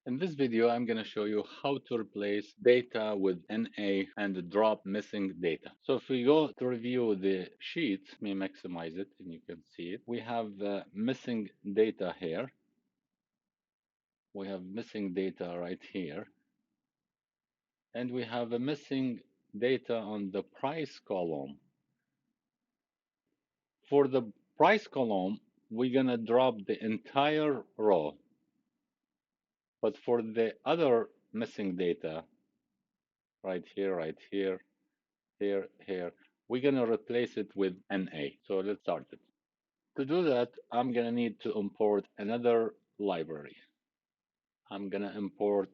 In this video, I'm going to show you how to replace data with NA and drop missing data. So if we go to review the sheet, let me maximize it and you can see it. We have missing data here. We have missing data right here. And we have a missing data on the price column. For the price column, we're going to drop the entire row. But for the other missing data, right here, here, we're going to replace it with NA. So let's start it. To do that, I'm going to need to import another library. I'm going to import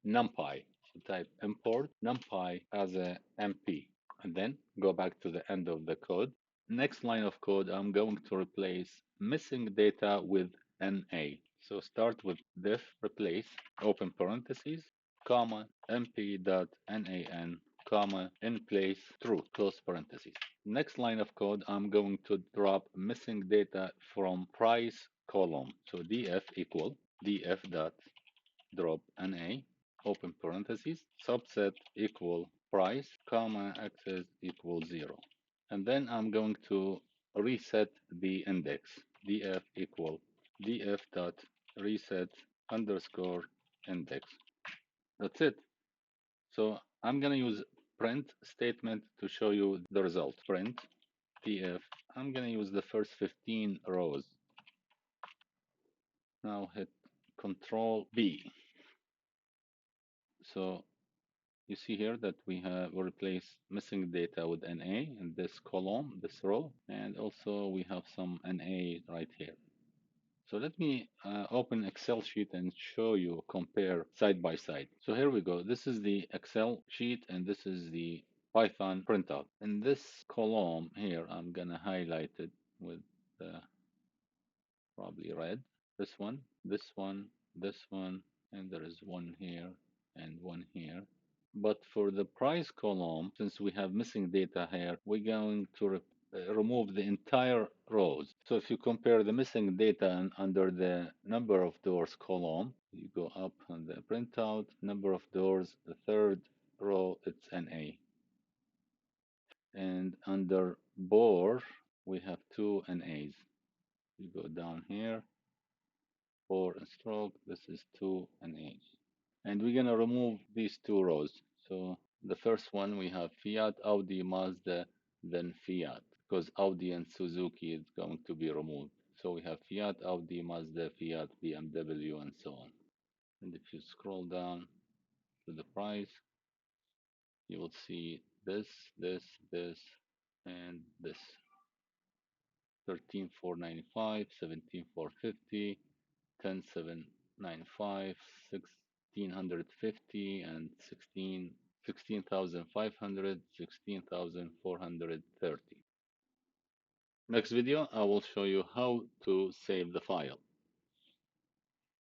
NumPy. So type import NumPy as a MP, and then go back to the end of the code. Next line of code, I'm going to replace missing data with NA. So start with diff replace, open parentheses, comma, mp.nan, comma, in place true, close parentheses. Next line of code, I'm going to drop missing data from price column. So df equal df dot drop NA, open parentheses, subset equal price, comma, access equal 0. And then I'm going to reset the index, df equal df dot reset underscore index. That's it. So I'm going to use print statement to show you the result. Print df. I'm going to use the first 15 rows. Now hit Control B. So you see here that we replace missing data with NA in this column, this row, and also we have some NA right here. So let me open Excel sheet and show you, compare side by side. So here we go. This is the Excel sheet and this is the Python printout. In this column here, I'm gonna highlight it with probably red. This one, this one, this one, and there is one here and one here. But for the price column, since we have missing data here, we're going to remove the entire rows. So if you compare the missing data under the number of doors column, you go up on the printout, number of doors, the third row, it's NA. And under bore, we have two NAs. You go down here, bore and stroke, this is two NAs. And we're gonna remove these two rows. So the first one we have Fiat, Audi, Mazda, then Fiat, because Audi and Suzuki is going to be removed. So we have Fiat, Audi, Mazda, Fiat, BMW, and so on. And if you scroll down to the price, you will see this, this, and this. 13,495, 17,450, 10,795, 1,650, and 16,500, 16,430. Next video, I will show you how to save the file.